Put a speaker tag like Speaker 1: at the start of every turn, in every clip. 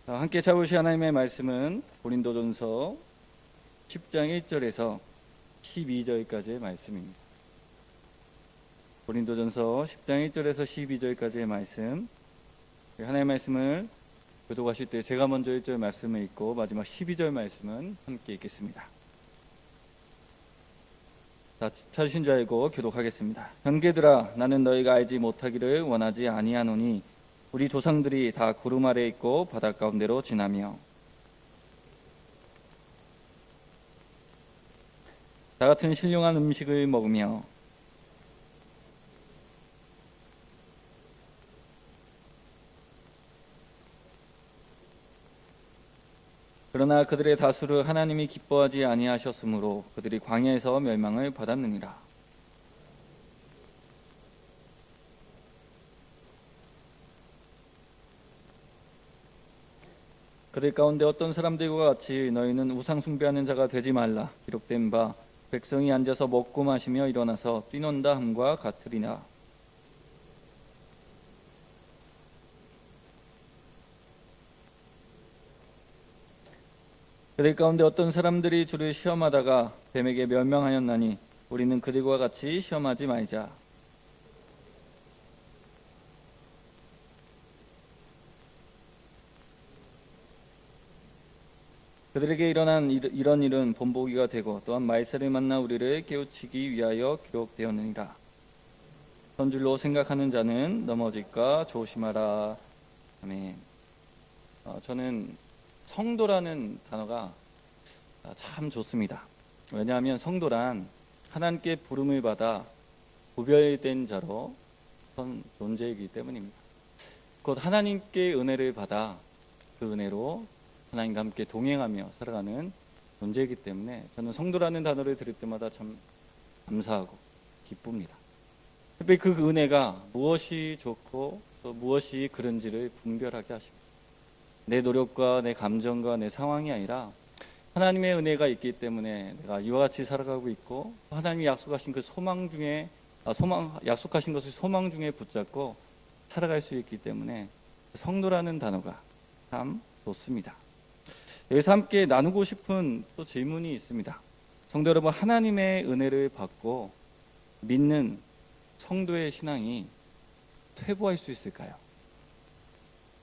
Speaker 1: 함께 찾으실 하나님의 말씀은 고린도전서 10장 1절에서 12절까지의 말씀입니다. 고린도전서 10장 1절에서 12절까지의 말씀, 하나님의 말씀을 교독하실 때 제가 먼저 1절 말씀을 읽고 마지막 12절 말씀은 함께 읽겠습니다. 찾으신 줄 알고 교독하겠습니다. 형제들아, 나는 너희가 알지 못하기를 원하지 아니하노니 우리 조상들이 다 구름 아래 있고 바다 가운데로 지나며 다 같은 신령한 음식을 먹으며 그러나 그들의 다수를 하나님이 기뻐하지 아니하셨으므로 그들이 광야에서 멸망을 받았느니라. 그들 가운데 어떤 사람들과 같이 너희는 우상 숭배하는 자가 되지 말라 기록된 바 백성이 앉아서 먹고 마시며 일어나서 뛰논다 함과 같으리라. 그들 가운데 어떤 사람들이 주를 시험하다가 뱀에게 멸망하였나니 우리는 그들과 같이 시험하지 말자. 그들에게 일어난 이런 일은 본보기가 되고 또한 말세를 만나 우리를 깨우치기 위하여 기록되었느니라. 선줄로 생각하는 자는 넘어질까 조심하라. 아멘. 저는 성도라는 단어가 참 좋습니다. 왜냐하면 성도란 하나님께 부름을 받아 구별된 자로 존재이기 때문입니다. 곧 하나님께 은혜를 받아 그 은혜로 하나님과 함께 동행하며 살아가는 존재이기 때문에 저는 성도라는 단어를 들을 때마다 참 감사하고 기쁩니다. 특별히 그 은혜가 무엇이 좋고 또 무엇이 그른지를 분별하게 하십니다. 내 노력과 내 감정과 내 상황이 아니라 하나님의 은혜가 있기 때문에 내가 이와 같이 살아가고 있고 하나님이 약속하신 그 약속하신 것을 소망 중에 붙잡고 살아갈 수 있기 때문에 성도라는 단어가 참 좋습니다. 여기서 함께 나누고 싶은 또 질문이 있습니다. 성도 여러분, 하나님의 은혜를 받고 믿는 성도의 신앙이 퇴보할 수 있을까요?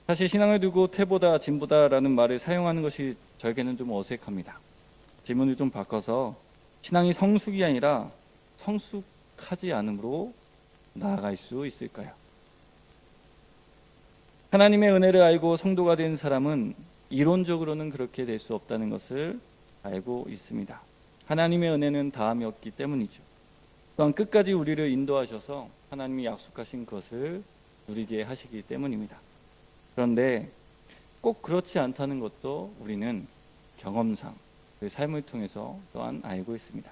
Speaker 1: 사실 신앙을 두고 퇴보다 진보다라는 말을 사용하는 것이 저에게는 좀 어색합니다. 질문을 좀 바꿔서 신앙이 성숙이 아니라 성숙하지 않음으로 나아갈 수 있을까요? 하나님의 은혜를 알고 성도가 된 사람은 이론적으로는 그렇게 될 수 없다는 것을 알고 있습니다. 하나님의 은혜는 다함이 없기 때문이죠. 또한 끝까지 우리를 인도하셔서 하나님이 약속하신 것을 누리게 하시기 때문입니다. 그런데 꼭 그렇지 않다는 것도 우리는 경험상 그 삶을 통해서 또한 알고 있습니다.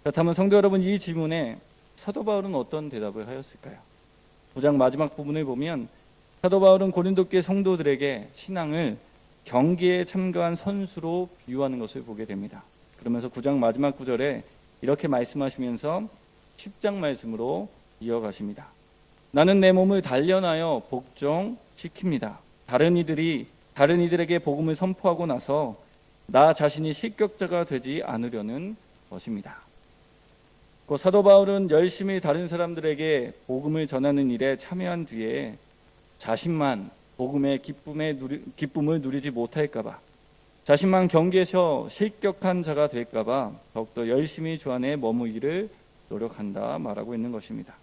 Speaker 1: 그렇다면 성도 여러분, 이 질문에 사도 바울은 어떤 대답을 하였을까요? 9장 마지막 부분을 보면 사도 바울은 고린도교회 성도들에게 신앙을 경기에 참가한 선수로 비유하는 것을 보게 됩니다. 그러면서 9장 마지막 구절에 이렇게 말씀하시면서 10장 말씀으로 이어가십니다. 나는 내 몸을 단련하여 복종시킵니다. 다른 이들에게 복음을 선포하고 나서 나 자신이 실격자가 되지 않으려는 것입니다. 그 사도 바울은 열심히 다른 사람들에게 복음을 전하는 일에 참여한 뒤에 자신만 복음의 기쁨을 누리지 못할까봐, 자신만 경계에서 실격한 자가 될까봐 더욱더 열심히 주 안에 머무기를 노력한다 말하고 있는 것입니다.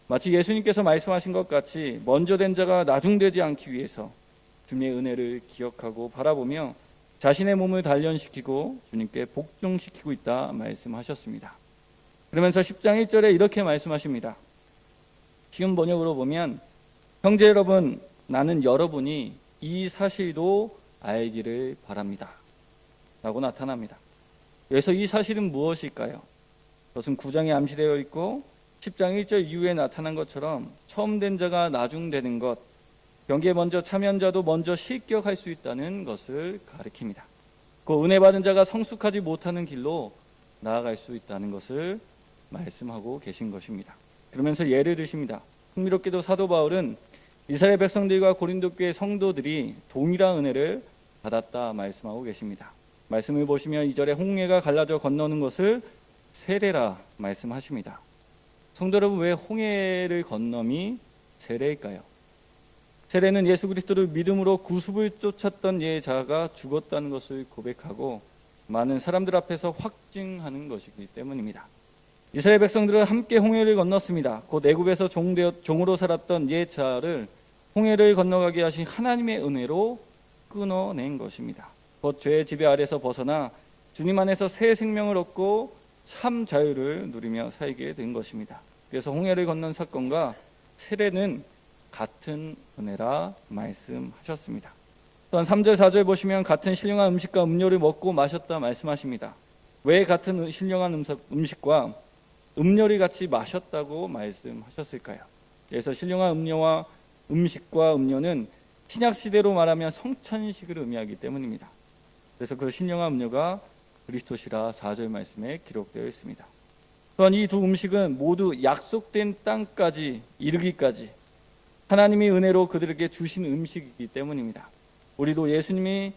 Speaker 1: 마치 예수님께서 말씀하신 것 같이 먼저 된 자가 나중되지 않기 위해서 주님의 은혜를 기억하고 바라보며 자신의 몸을 단련시키고 주님께 복종시키고 있다 말씀하셨습니다. 그러면서 10장 1절에 이렇게 말씀하십니다. 쉬운 번역으로 보면 형제 여러분, 나는 여러분이 이 사실도 알기를 바랍니다 라고 나타납니다. 그래서 이 사실은 무엇일까요? 그것은 9장에 암시되어 있고 10장 1절 이후에 나타난 것처럼 처음 된 자가 나중 되는 것, 경기에 먼저 참여한 자도 먼저 실격할 수 있다는 것을 가리킵니다. 그 은혜 받은 자가 성숙하지 못하는 길로 나아갈 수 있다는 것을 말씀하고 계신 것입니다. 그러면서 예를 드십니다. 흥미롭게도 사도 바울은 이스라엘 백성들과 고린도 교회 성도들이 동일한 은혜를 받았다 말씀하고 계십니다. 말씀을 보시면 2절에 홍해가 갈라져 건너는 것을 세례라 말씀하십니다. 성도 여러분, 왜 홍해를 건너미 세례일까요? 세례는 예수 그리스도를 믿음으로 구습을 쫓았던 예자가 죽었다는 것을 고백하고 많은 사람들 앞에서 확증하는 것이기 때문입니다. 이스라엘 백성들은 함께 홍해를 건넜습니다. 곧 애굽에서 종으로 살았던 예자를 홍해를 건너가게 하신 하나님의 은혜로 끊어낸 것입니다. 곧 죄의 지배 아래서 벗어나 주님 안에서 새 생명을 얻고 참 자유를 누리며 살게 된 것입니다. 그래서 홍해를 건넌 사건과 세례는 같은 은혜라 말씀하셨습니다. 또한 3절 4절 보시면 같은 신령한 음식과 음료를 먹고 마셨다 말씀하십니다. 왜 같은 신령한 음식과 음료를 같이 마셨다고 말씀하셨을까요? 그래서 신령한 음료와 음식과 음료는 신약 시대로 말하면 성찬식을 의미하기 때문입니다. 그래서 그 신령한 음료가 그리스도시라 4절 말씀에 기록되어 있습니다. 또한 이 두 음식은 모두 약속된 땅까지 이르기까지 하나님이 은혜로 그들에게 주신 음식이기 때문입니다. 우리도 예수님의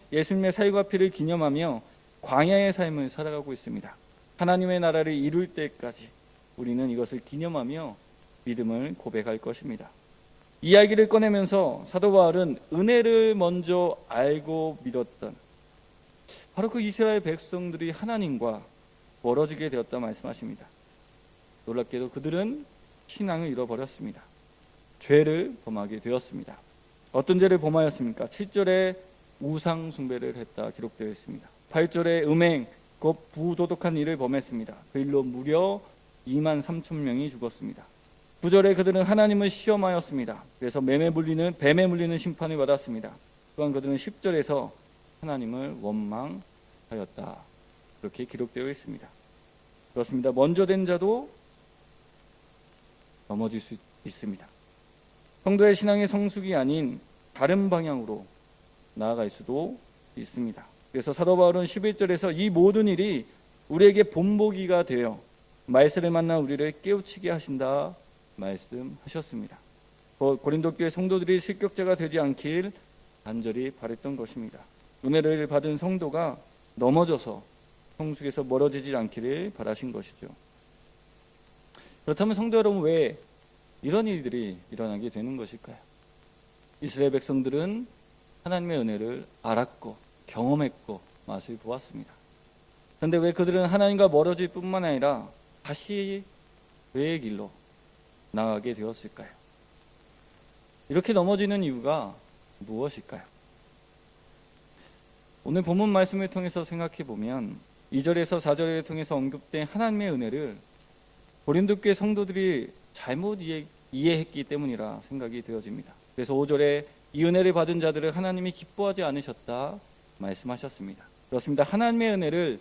Speaker 1: 사유와 피를 기념하며 광야의 삶을 살아가고 있습니다. 하나님의 나라를 이룰 때까지 우리는 이것을 기념하며 믿음을 고백할 것입니다. 이야기를 꺼내면서 사도 바울은 은혜를 먼저 알고 믿었던 바로 그 이스라엘 백성들이 하나님과 멀어지게 되었다 말씀하십니다. 놀랍게도 그들은 신앙을 잃어버렸습니다. 죄를 범하게 되었습니다. 어떤 죄를 범하였습니까? 7절에 우상 숭배를 했다 기록되어 있습니다. 8절에 음행, 곧 부도덕한 일을 범했습니다. 그 일로 무려 2만 3천 명이 죽었습니다. 9절에 그들은 하나님을 시험하였습니다. 그래서 뱀에 물리는 심판을 받았습니다. 또한 그들은 10절에서 하나님을 원망하였다. 그렇게 기록되어 있습니다. 그렇습니다. 먼저 된 자도 넘어질 수 있습니다. 성도의 신앙의 성숙이 아닌 다른 방향으로 나아갈 수도 있습니다. 그래서 사도 바울은 11절에서 이 모든 일이 우리에게 본보기가 되어 말세를 만나 우리를 깨우치게 하신다 말씀하셨습니다. 고린도 교회 성도들이 실격자가 되지 않길 간절히 바랬던 것입니다. 은혜를 받은 성도가 넘어져서 성숙에서 멀어지지 않기를 바라신 것이죠. 그렇다면 성도 여러분, 왜 이런 일들이 일어나게 되는 것일까요? 이스라엘 백성들은 하나님의 은혜를 알았고 경험했고 맛을 보았습니다. 그런데 왜 그들은 하나님과 멀어질 뿐만 아니라 다시 죄의 길로 나가게 되었을까요? 이렇게 넘어지는 이유가 무엇일까요? 오늘 본문 말씀을 통해서 생각해 보면 2절에서 4절을 통해서 언급된 하나님의 은혜를 고린도 교회 성도들이 잘못 이해했기 때문이라 생각이 되어집니다. 그래서 5절에 이 은혜를 받은 자들을 하나님이 기뻐하지 않으셨다 말씀하셨습니다. 그렇습니다. 하나님의 은혜를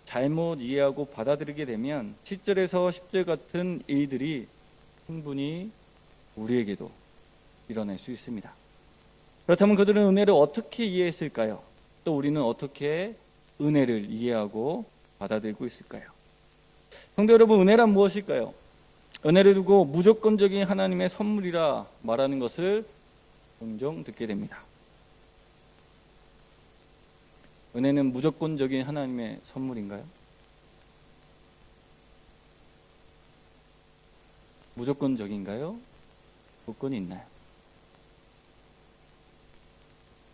Speaker 1: 잘못 이해하고 받아들이게 되면 7절에서 10절 같은 일들이 충분히 우리에게도 일어날 수 있습니다. 그렇다면 그들은 은혜를 어떻게 이해했을까요? 또 우리는 어떻게 은혜를 이해하고 받아들이고 있을까요? 성도 여러분, 은혜란 무엇일까요? 은혜를 두고 무조건적인 하나님의 선물이라 말하는 것을 종종 듣게 됩니다. 은혜는 무조건적인 하나님의 선물인가요? 무조건적인가요? 조건이 있나요?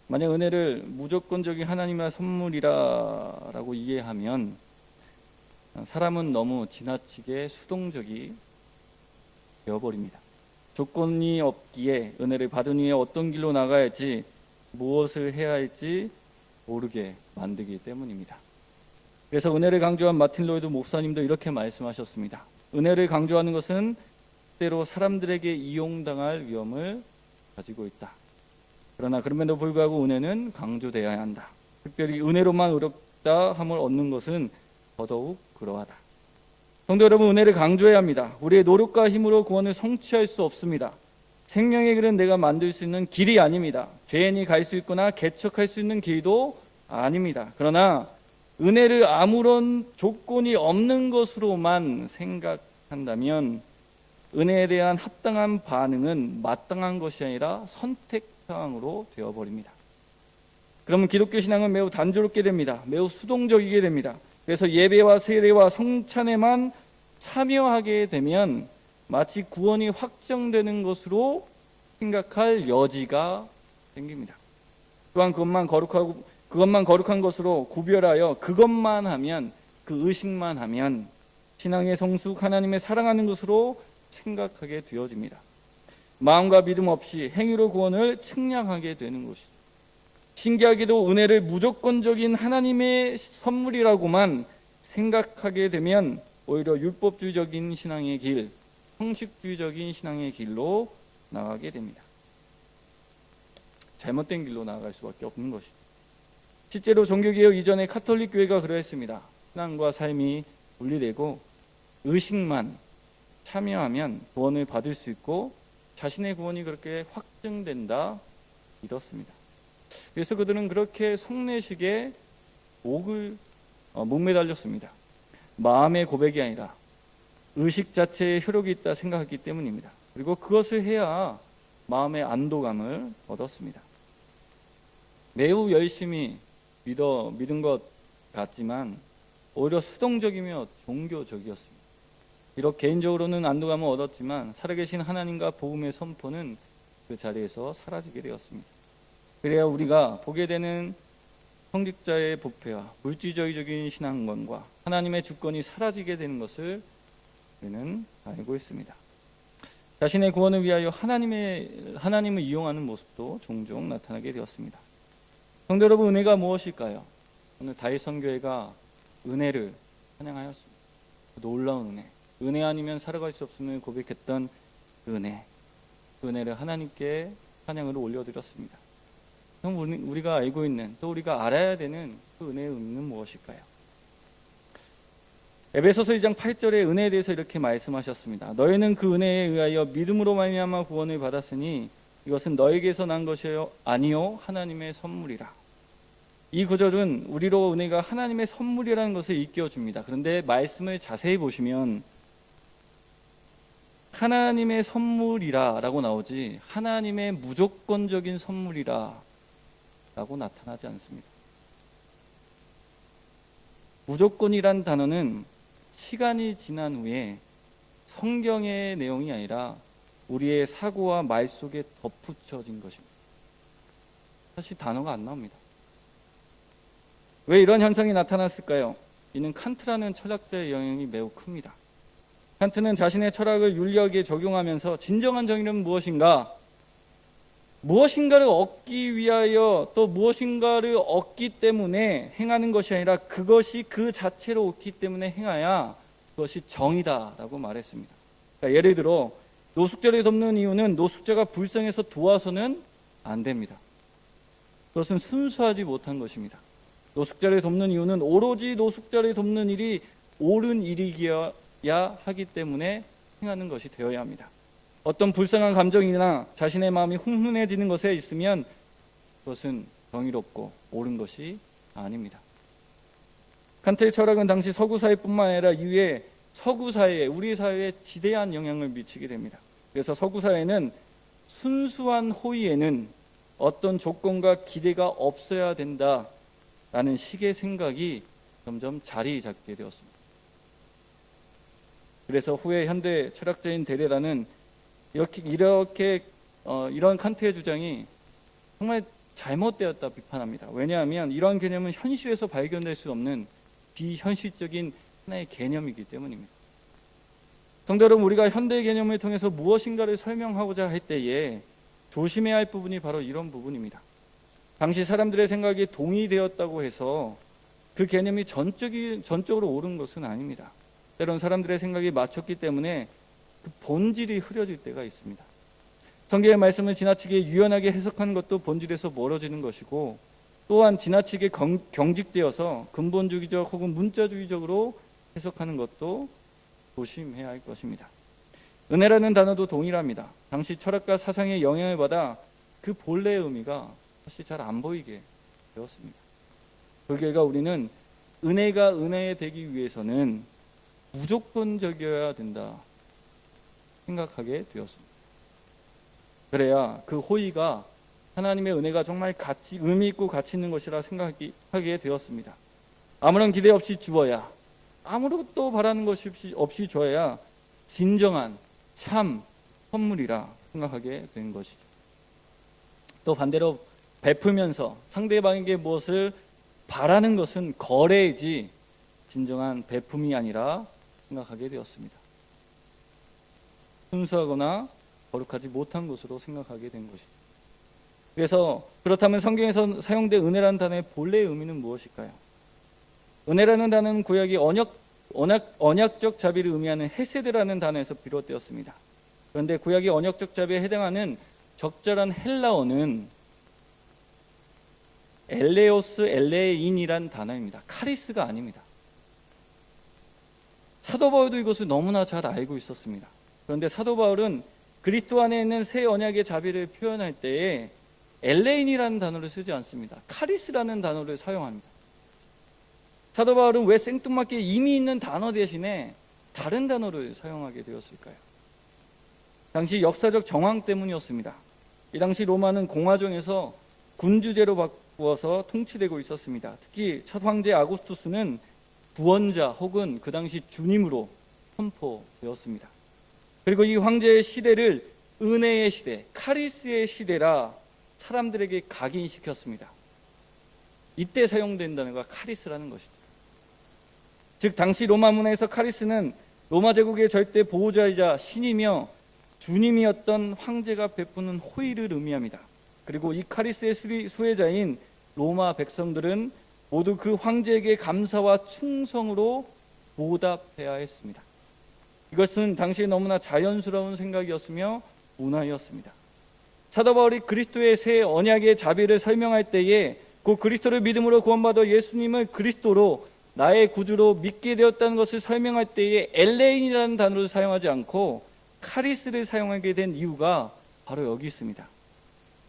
Speaker 1: 만약 은혜를 무조건적인 하나님의 선물이라고 이해하면 사람은 너무 지나치게 수동적이 되어버립니다. 조건이 없기에 은혜를 받은 후에 어떤 길로 나가야 할지, 무엇을 해야 할지 모르게 만들기 때문입니다. 그래서 은혜를 강조한 마틴 로이드 목사님도 이렇게 말씀하셨습니다. 은혜를 강조하는 것은 때로 사람들에게 이용당할 위험을 가지고 있다. 그러나 그럼에도 불구하고 은혜는 강조되어야 한다. 특별히 은혜로만 의롭다 함을 얻는 것은 더더욱 그러하다. 성도 여러분, 은혜를 강조해야 합니다. 우리의 노력과 힘으로 구원을 성취할 수 없습니다. 생명의 길은 내가 만들 수 있는 길이 아닙니다. 죄인이 갈 수 있거나 개척할 수 있는 길도 아닙니다. 그러나 은혜를 아무런 조건이 없는 것으로만 생각한다면 은혜에 대한 합당한 반응은 마땅한 것이 아니라 선택사항으로 되어버립니다. 그러면 기독교 신앙은 매우 단조롭게 됩니다. 매우 수동적이게 됩니다. 그래서 예배와 세례와 성찬에만 참여하게 되면 마치 구원이 확정되는 것으로 생각할 여지가 생깁니다. 또한 그것만 거룩한 것으로 구별하여 그것만 하면, 그 의식만 하면 신앙의 성숙, 하나님의 사랑하는 것으로 생각하게 되어집니다. 마음과 믿음 없이 행위로 구원을 측량하게 되는 것이죠. 신기하게도 은혜를 무조건적인 하나님의 선물이라고만 생각하게 되면 오히려 율법주의적인 신앙의 길, 형식주의적인 신앙의 길로 나가게 됩니다. 잘못된 길로 나아갈 수밖에 없는 것이죠. 실제로 종교개혁 이전의 카톨릭 교회가 그러했습니다. 신앙과 삶이 분리되고 의식만 참여하면 구원을 받을 수 있고 자신의 구원이 그렇게 확증된다 믿었습니다. 그래서 그들은 그렇게 성례식에 목매달렸습니다. 마음의 고백이 아니라 의식 자체에 효력이 있다 생각했기 때문입니다. 그리고 그것을 해야 마음의 안도감을 얻었습니다. 매우 열심히 믿은 것 같지만 오히려 수동적이며 종교적이었습니다. 비록 개인적으로는 안도감을 얻었지만 살아계신 하나님과 복음의 선포는 그 자리에서 사라지게 되었습니다. 그래야 우리가 보게 되는 성직자의 부패와 물질주의적인 신앙관과 하나님의 주권이 사라지게 되는 것을 우리는 알고 있습니다. 자신의 구원을 위하여 하나님을 이용하는 모습도 종종 나타나게 되었습니다. 성도 여러분, 은혜가 무엇일까요? 오늘 다윗 선교회가 은혜를 찬양하였습니다. 놀라운 은혜, 은혜 아니면 살아갈 수 없음을 고백했던 은혜, 그 은혜를 하나님께 찬양으로 올려드렸습니다. 그럼 우리가 알고 있는, 또 우리가 알아야 되는 그 은혜의 의미는 무엇일까요? 에베소서 2장 8절에 은혜에 대해서 이렇게 말씀하셨습니다. 너희는 그 은혜에 의하여 믿음으로 말미암아 구원을 받았으니 이것은 너에게서 난 것이 아니요 하나님의 선물이라. 이 구절은 우리로 은혜가 하나님의 선물이라는 것을 일깨워줍니다. 그런데 말씀을 자세히 보시면 하나님의 선물이라 라고 나오지 하나님의 무조건적인 선물이라 라고 나타나지 않습니다. 무조건이란 단어는 시간이 지난 후에 성경의 내용이 아니라 우리의 사고와 말 속에 덧붙여진 것입니다. 사실 단어가 안 나옵니다. 왜 이런 현상이 나타났을까요? 이는 칸트라는 철학자의 영향이 매우 큽니다. 칸트는 자신의 철학을 윤리학에 적용하면서 진정한 정의는 무엇인가? 무엇인가를 얻기 위하여 또 무엇인가를 얻기 때문에 행하는 것이 아니라 그것이 그 자체로 옳기 때문에 행해야 그것이 정의다라고 말했습니다. 그러니까 예를 들어 노숙자를 돕는 이유는 노숙자가 불쌍해서 도와서는 안 됩니다. 그것은 순수하지 못한 것입니다. 노숙자를 돕는 이유는 오로지 노숙자를 돕는 일이 옳은 일이어야 하기 때문에 행하는 것이 되어야 합니다. 어떤 불쌍한 감정이나 자신의 마음이 훈훈해지는 것에 있으면 그것은 정의롭고 옳은 것이 아닙니다. 칸트의 철학은 당시 서구 사회뿐만 아니라 이후에 서구 사회에, 우리 사회에 지대한 영향을 미치게 됩니다. 그래서 서구 사회는 순수한 호의에는 어떤 조건과 기대가 없어야 된다라는 식의 생각이 점점 자리 잡게 되었습니다. 그래서 후에 현대 철학자인 데레라는 이런 칸트의 주장이 정말 잘못되었다 비판합니다. 왜냐하면 이러한 개념은 현실에서 발견될 수 없는 비현실적인 하나의 개념이기 때문입니다. 성도 여러분, 우리가 현대의 개념을 통해서 무엇인가를 설명하고자 할 때에 조심해야 할 부분이 바로 이런 부분입니다. 당시 사람들의 생각이 동의되었다고 해서 그 개념이 전적으로 옳은 것은 아닙니다. 때론 사람들의 생각이 맞췄기 때문에 그 본질이 흐려질 때가 있습니다. 성경의 말씀을 지나치게 유연하게 해석하는 것도 본질에서 멀어지는 것이고, 또한 지나치게 경직되어서 근본주의적 혹은 문자주의적으로 해석하는 것도 조심해야 할 것입니다. 은혜라는 단어도 동일합니다. 당시 철학과 사상의 영향을 받아 그 본래의 의미가 사실 잘 안 보이게 되었습니다. 그 결과 우리는 은혜가 은혜 되기 위해서는 무조건적이어야 된다. 생각하게 되었습니다. 그래야 그 호의가 하나님의 은혜가 정말 의미 있고 가치 있는 것이라 생각하게 되었습니다. 아무런 기대 없이 주어야, 아무것도 바라는 것이 없이 줘야 진정한 참 선물이라 생각하게 된 것이죠. 또 반대로 베풀면서 상대방에게 무엇을 바라는 것은 거래이지 진정한 베품이 아니라 생각하게 되었습니다. 순수하거나 거룩하지 못한 것으로 생각하게 된 것이죠. 그래서 그렇다면 성경에서 사용된 은혜라는 단어의 본래의 의미는 무엇일까요? 은혜라는 단어는 구약의 언약적 자비를 의미하는 헤세드라는 단어에서 비롯되었습니다. 그런데 구약의 언약적 자비에 해당하는 적절한 헬라어는 엘레오스 엘레인이란 단어입니다. 카리스가 아닙니다. 사도 바울도 이것을 너무나 잘 알고 있었습니다. 그런데 사도 바울은 그리스도 안에 있는 새 언약의 자비를 표현할 때에 엘레인이라는 단어를 쓰지 않습니다. 카리스라는 단어를 사용합니다. 사도 바울은 왜 생뚱맞게 이미 있는 단어 대신에 다른 단어를 사용하게 되었을까요? 당시 역사적 정황 때문이었습니다. 이 당시 로마는 공화정에서 군주제로 바꾸어서 통치되고 있었습니다. 특히 첫 황제 아구스투스는 구원자 혹은 그 당시 주님으로 선포되었습니다. 그리고 이 황제의 시대를 은혜의 시대, 카리스의 시대라 사람들에게 각인시켰습니다. 이때 사용된 단어가 카리스라는 것이죠. 즉 당시 로마 문화에서 카리스는 로마 제국의 절대 보호자이자 신이며 주님이었던 황제가 베푸는 호의를 의미합니다. 그리고 이 카리스의 수혜자인 로마 백성들은 모두 그 황제에게 감사와 충성으로 보답해야 했습니다. 이것은 당시에 너무나 자연스러운 생각이었으며 문화였습니다. 사도 바울이 그리스도의 새 언약의 자비를 설명할 때에 그 그리스도를 믿음으로 구원받아 예수님을 그리스도로 나의 구주로 믿게 되었다는 것을 설명할 때에 엘레인이라는 단어를 사용하지 않고 카리스를 사용하게 된 이유가 바로 여기 있습니다.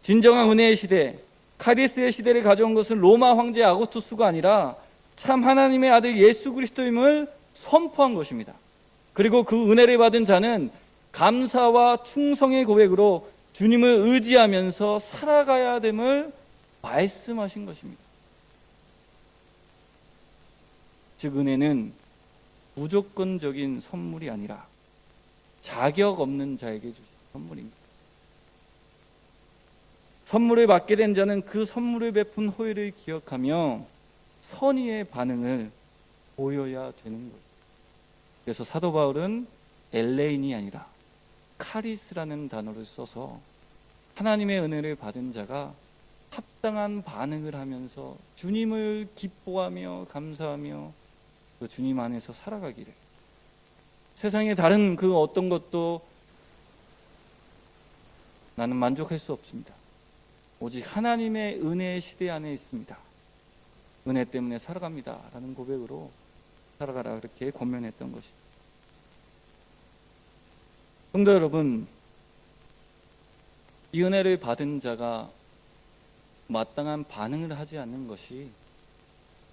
Speaker 1: 진정한 은혜의 시대, 카리스의 시대를 가져온 것은 로마 황제 아구스투스가 아니라 참 하나님의 아들 예수 그리스도임을 선포한 것입니다. 그리고 그 은혜를 받은 자는 감사와 충성의 고백으로 주님을 의지하면서 살아가야 됨을 말씀하신 것입니다. 즉 은혜는 무조건적인 선물이 아니라 자격 없는 자에게 주신 선물입니다. 선물을 받게 된 자는 그 선물을 베푼 호의를 기억하며 선의의 반응을 보여야 되는 거예요. 그래서 사도 바울은 엘레인이 아니라 카리스라는 단어를 써서 하나님의 은혜를 받은 자가 합당한 반응을 하면서 주님을 기뻐하며 감사하며 그 주님 안에서 살아가기를, 세상의 다른 그 어떤 것도 나는 만족할 수 없습니다. 오직 하나님의 은혜의 시대 안에 있습니다. 은혜 때문에 살아갑니다 라는 고백으로 살아가라, 그렇게 권면했던 것이죠. 성도 여러분, 이 은혜를 받은 자가 마땅한 반응을 하지 않는 것이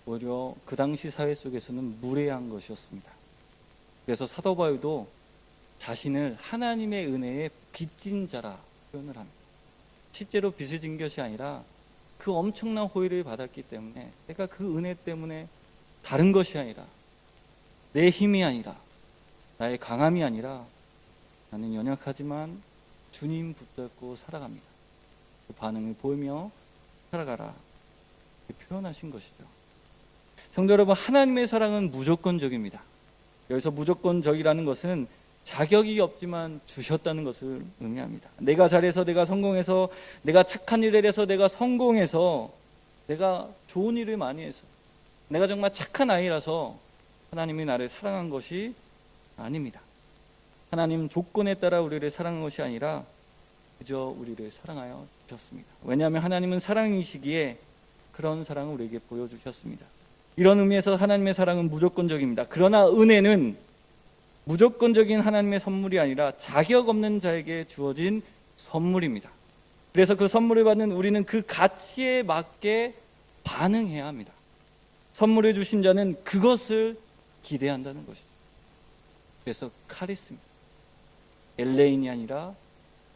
Speaker 1: 오히려 그 당시 사회 속에서는 무례한 것이었습니다. 그래서 사도 바울도 자신을 하나님의 은혜에 빚진 자라 표현을 합니다. 실제로 빚을 진 것이 아니라 그 엄청난 호의를 받았기 때문에, 내가 그 은혜 때문에 다른 것이 아니라, 내 힘이 아니라, 나의 강함이 아니라 나는 연약하지만 주님 붙잡고 살아갑니다. 그 반응을 보이며 살아가라, 이렇게 표현하신 것이죠. 성도 여러분, 하나님의 사랑은 무조건적입니다. 여기서 무조건적이라는 것은 자격이 없지만 주셨다는 것을 의미합니다. 내가 잘해서, 내가 성공해서, 내가 착한 일을 해서, 내가 성공해서, 내가 좋은 일을 많이 해서, 내가 정말 착한 아이라서 하나님이 나를 사랑한 것이 아닙니다. 하나님 조건에 따라 우리를 사랑한 것이 아니라 그저 우리를 사랑하여 주셨습니다. 왜냐하면 하나님은 사랑이시기에 그런 사랑을 우리에게 보여주셨습니다. 이런 의미에서 하나님의 사랑은 무조건적입니다. 그러나 은혜는 무조건적인 하나님의 선물이 아니라 자격 없는 자에게 주어진 선물입니다. 그래서 그 선물을 받는 우리는 그 가치에 맞게 반응해야 합니다. 선물을 주신 자는 그것을 기대한다는 것이죠. 그래서 카리스입니다. 엘레인이 아니라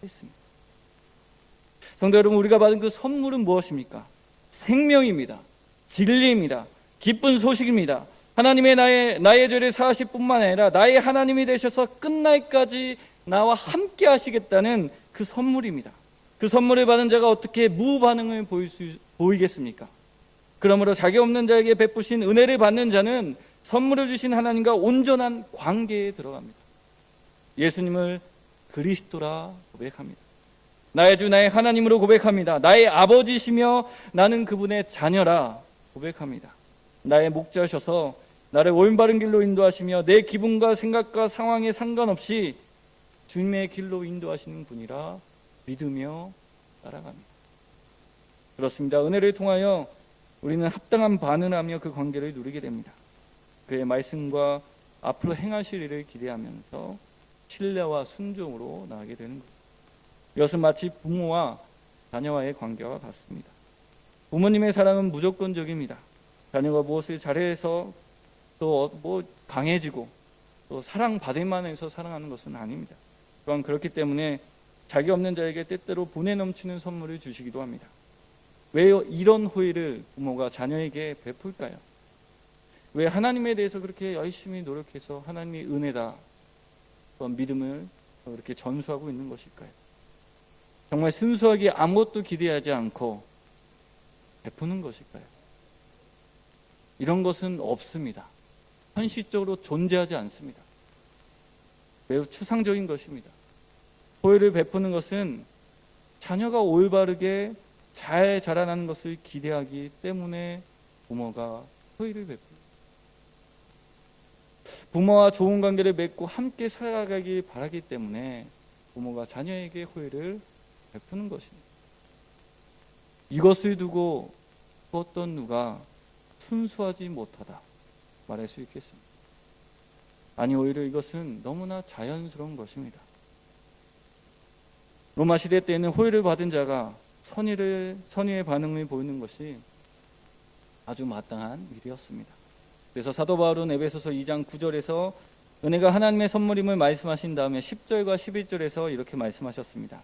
Speaker 1: 했습니다. 성도 여러분, 우리가 받은 그 선물은 무엇입니까? 생명입니다. 진리입니다. 기쁜 소식입니다. 하나님의 나의 죄를 사하실 뿐만 아니라 나의 하나님이 되셔서 끝날까지 나와 함께 하시겠다는 그 선물입니다. 그 선물을 받은 자가 어떻게 무반응을 보이겠습니까? 그러므로 자기 없는 자에게 베푸신 은혜를 받는 자는 선물을 주신 하나님과 온전한 관계에 들어갑니다. 예수님을 그리스도라 고백합니다. 나의 주 나의 하나님으로 고백합니다. 나의 아버지시며 나는 그분의 자녀라 고백합니다. 나의 목자셔서 나를 올바른 길로 인도하시며 내 기분과 생각과 상황에 상관없이 주님의 길로 인도하시는 분이라 믿으며 따라갑니다. 그렇습니다. 은혜를 통하여 우리는 합당한 반응하며 그 관계를 누리게 됩니다. 그의 말씀과 앞으로 행하실 일을 기대하면서 신뢰와 순종으로 나아가게 되는 것입니다. 이것은 마치 부모와 자녀와의 관계와 같습니다. 부모님의 사랑은 무조건적입니다. 자녀가 무엇을 잘해서 또 강해지고 또 사랑받을만 해서 사랑하는 것은 아닙니다. 또한 그렇기 때문에 자기 없는 자에게 때때로 분에 넘치는 선물을 주시기도 합니다. 왜 이런 호의를 부모가 자녀에게 베풀까요? 왜 하나님에 대해서 그렇게 열심히 노력해서 하나님의 은혜다, 믿음을 그렇게 전수하고 있는 것일까요? 정말 순수하게 아무것도 기대하지 않고 베푸는 것일까요? 이런 것은 없습니다. 현실적으로 존재하지 않습니다. 매우 추상적인 것입니다. 호의를 베푸는 것은 자녀가 올바르게 잘 자라나는 것을 기대하기 때문에 부모가 호의를 베풉니다. 부모와 좋은 관계를 맺고 함께 살아가길 바라기 때문에 부모가 자녀에게 호의를 베푸는 것입니다. 이것을 두고 어떤 누가 순수하지 못하다 말할 수 있겠습니다. 아니, 오히려 이것은 너무나 자연스러운 것입니다. 로마 시대 때에는 호의를 받은 자가 선의의 반응을 보이는 것이 아주 마땅한 일이었습니다. 그래서 사도 바울은 에베소서 2장 9절에서 은혜가 하나님의 선물임을 말씀하신 다음에 10절과 11절에서 이렇게 말씀하셨습니다.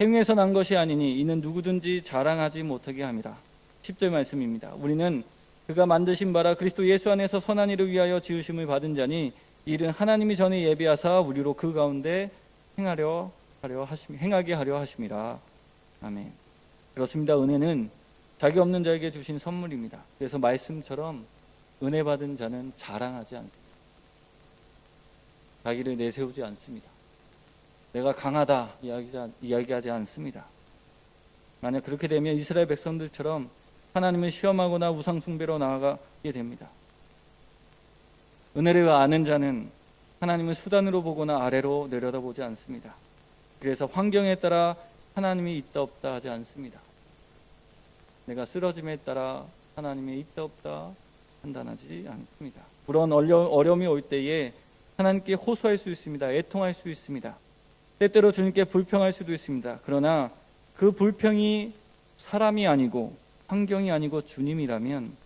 Speaker 1: 행위에서 난 것이 아니니 이는 누구든지 자랑하지 못하게 함이라. 10절 말씀입니다. 우리는 그가 만드신 바라 그리스도 예수 안에서 선한 일을 위하여 지으심을 받은 자니 이 일은 하나님이 전에 예비하사 우리로 그 가운데 행하게 하려 하심이라. 아멘. 그렇습니다. 은혜는 자기 없는 자에게 주신 선물입니다. 그래서 말씀처럼 은혜 받은 자는 자랑하지 않습니다. 자기를 내세우지 않습니다. 내가 강하다 이야기하지 않습니다. 만약 그렇게 되면 이스라엘 백성들처럼 하나님을 시험하거나 우상 숭배로 나아가게 됩니다. 은혜를 아는 자는 하나님을 수단으로 보거나 아래로 내려다보지 않습니다. 그래서 환경에 따라 하나님이 있다 없다 하지 않습니다. 내가 쓰러짐에 따라 하나님이 있다 없다 판단하지 않습니다. 그런 어려움이 올 때에 하나님께 호소할 수 있습니다. 애통할 수 있습니다. 때때로 주님께 불평할 수도 있습니다. 그러나 그 불평이 사람이 아니고 환경이 아니고 주님이라면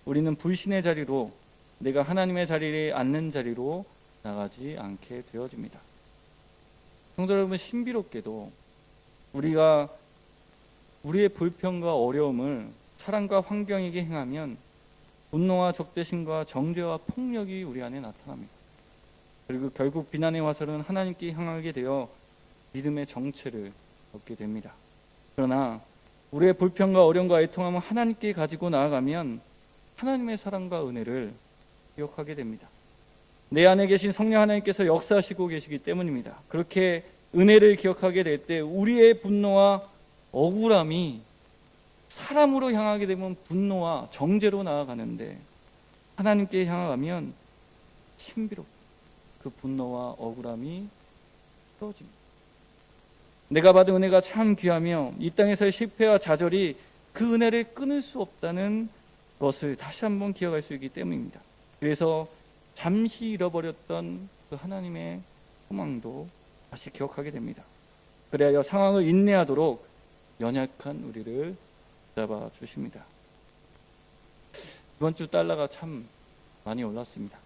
Speaker 1: 우리는 불신의 자리로, 내가 하나님의 자리에 앉는 자리로 나가지 않게 되어집니다. 성도 여러분, 신비롭게도 우리가 우리의 불평과 어려움을 사람과 환경에게 행하면 분노와 적대심과 정죄와 폭력이 우리 안에 나타납니다. 그리고 결국 비난의 화살은 하나님께 향하게 되어 믿음의 정체를 얻게 됩니다. 그러나 우리의 불평과 어려움과 애통함을 하나님께 가지고 나아가면 하나님의 사랑과 은혜를 기억하게 됩니다. 내 안에 계신 성령 하나님께서 역사하시고 계시기 때문입니다. 그렇게 은혜를 기억하게 될 때 우리의 분노와 억울함이 사람으로 향하게 되면 분노와 정죄로 나아가는데, 하나님께 향하면 신비롭게 그 분노와 억울함이 풀어집니다. 내가 받은 은혜가 참 귀하며 이 땅에서의 실패와 좌절이 그 은혜를 끊을 수 없다는 것을 다시 한번 기억할 수 있기 때문입니다. 그래서 잠시 잃어버렸던 그 하나님의 소망도 다시 기억하게 됩니다. 그래야 상황을 인내하도록 연약한 우리를 잡아 주십니다. 이번 주 달러가 참 많이 올랐습니다.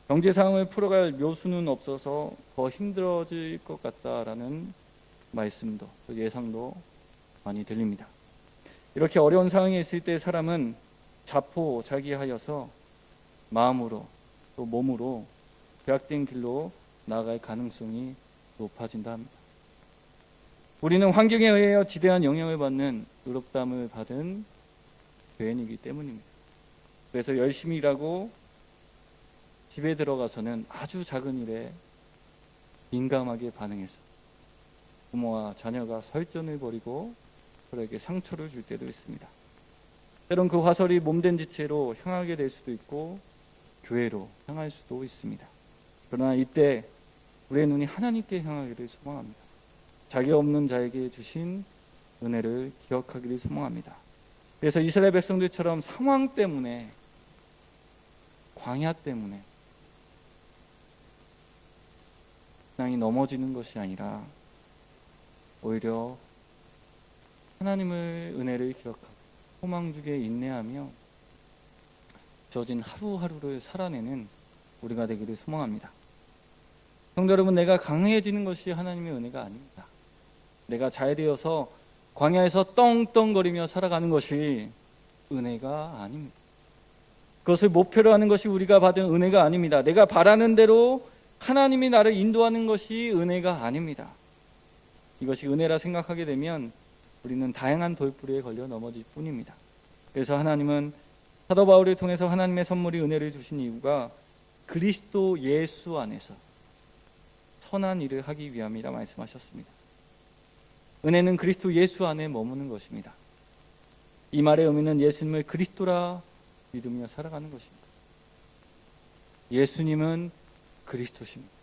Speaker 1: 경제 상황을 풀어갈 묘수는 없어서 더 힘들어질 것 같다라는 말씀도 예상도 많이 들립니다. 이렇게 어려운 상황에 있을 때 사람은 자포자기하여서 마음으로 또 몸으로 죄악된 길로 나아갈 가능성이 높아진다 합니다. 우리는 환경에 의하여 지대한 영향을 받는 의롭다함을 받은 죄인이기 때문입니다. 그래서 열심히 일하고 집에 들어가서는 아주 작은 일에 민감하게 반응해서 부모와 자녀가 설전을 벌이고 서로에게 상처를 줄 때도 있습니다. 때론 그 화살이 몸된 지체로 향하게 될 수도 있고 교회로 향할 수도 있습니다. 그러나 이때 우리의 눈이 하나님께 향하기를 소망합니다. 자기 없는 자에게 주신 은혜를 기억하기를 소망합니다. 그래서 이스라엘 백성들처럼 상황 때문에, 광야 때문에 신앙이 넘어지는 것이 아니라 오히려 하나님의 은혜를 기억하고 소망 주게 인내하며 주어진 하루하루를 살아내는 우리가 되기를 소망합니다. 성도 여러분, 내가 강해지는 것이 하나님의 은혜가 아닙니다. 내가 잘 되어서 광야에서 떵떵거리며 살아가는 것이 은혜가 아닙니다. 그것을 목표로 하는 것이 우리가 받은 은혜가 아닙니다. 내가 바라는 대로 하나님이 나를 인도하는 것이 은혜가 아닙니다. 이것이 은혜라 생각하게 되면 우리는 다양한 돌부리에 걸려 넘어질 뿐입니다. 그래서 하나님은 사도 바울을 통해서 하나님의 선물이 은혜를 주신 이유가 그리스도 예수 안에서 선한 일을 하기 위함이라 말씀하셨습니다. 은혜는 그리스도 예수 안에 머무는 것입니다. 이 말의 의미는 예수님을 그리스도라 믿으며 살아가는 것입니다. 예수님은 그리스도십니다.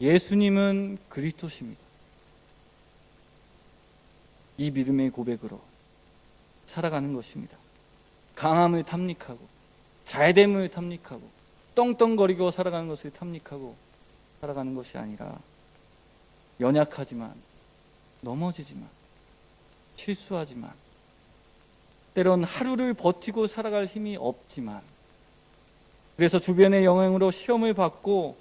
Speaker 1: 예수님은 그리스도십니다. 이 믿음의 고백으로 살아가는 것입니다. 강함을 탐닉하고 잘됨을 탐닉하고 떵떵거리고 살아가는 것을 탐닉하고 살아가는 것이 아니라 연약하지만 넘어지지만 실수하지만 때론 하루를 버티고 살아갈 힘이 없지만 그래서 주변의 영향으로 시험을 받고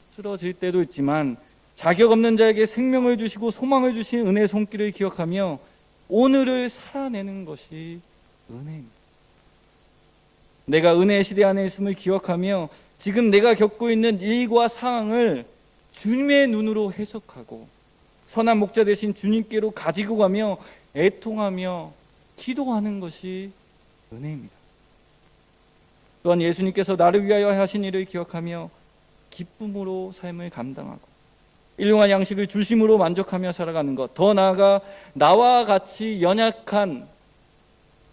Speaker 1: 쓰러질 때도 있지만 자격 없는 자에게 생명을 주시고 소망을 주신 은혜의 손길을 기억하며 오늘을 살아내는 것이 은혜입니다. 내가 은혜의 시대 안에 있음을 기억하며 지금 내가 겪고 있는 일과 상황을 주님의 눈으로 해석하고 선한 목자 되신 주님께로 가지고 가며 애통하며 기도하는 것이 은혜입니다. 또한 예수님께서 나를 위하여 하신 일을 기억하며 기쁨으로 삶을 감당하고 일용할 양식을 주심으로 만족하며 살아가는 것, 더 나아가 나와 같이 연약한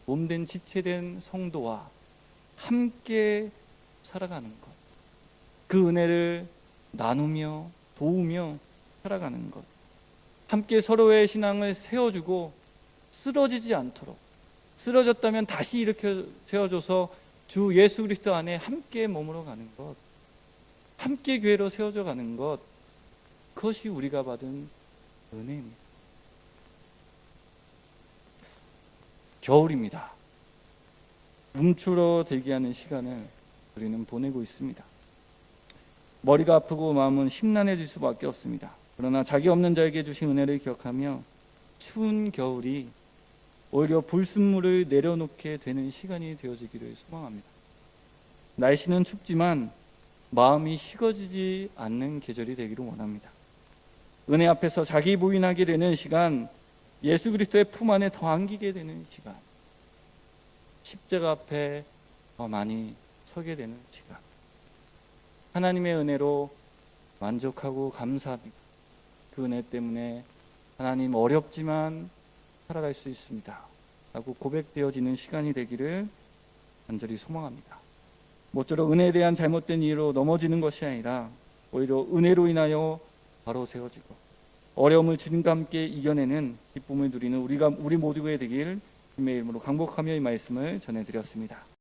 Speaker 1: 몸된 지체된 성도와 함께 살아가는 것, 그 은혜를 나누며 도우며 살아가는 것, 함께 서로의 신앙을 세워주고 쓰러지지 않도록, 쓰러졌다면 다시 일으켜 세워줘서 주 예수 그리스도 안에 함께 머물러 가는 것, 함께 교회로 세워져 가는 것, 그것이 우리가 받은 은혜입니다. 겨울입니다. 움츠러들게 하는 시간을 우리는 보내고 있습니다. 머리가 아프고 마음은 심란해질 수밖에 없습니다. 그러나 자기 없는 자에게 주신 은혜를 기억하며 추운 겨울이 오히려 불순물을 내려놓게 되는 시간이 되어지기를 소망합니다. 날씨는 춥지만 마음이 식어지지 않는 계절이 되기를 원합니다. 은혜 앞에서 자기 부인하게 되는 시간, 예수 그리스도의 품 안에 더 안기게 되는 시간, 십자가 앞에 더 많이 서게 되는 시간, 하나님의 은혜로 만족하고 감사합니다. 그 은혜 때문에 하나님 어렵지만 살아갈 수 있습니다 라고 고백되어지는 시간이 되기를 간절히 소망합니다. 모쪼록 은혜에 대한 잘못된 이해로 넘어지는 것이 아니라 오히려 은혜로 인하여 바로 세워지고 어려움을 주님과 함께 이겨내는 기쁨을 누리는 우리 모두가 되길 주님의 이름으로 강복하며 이 말씀을 전해드렸습니다.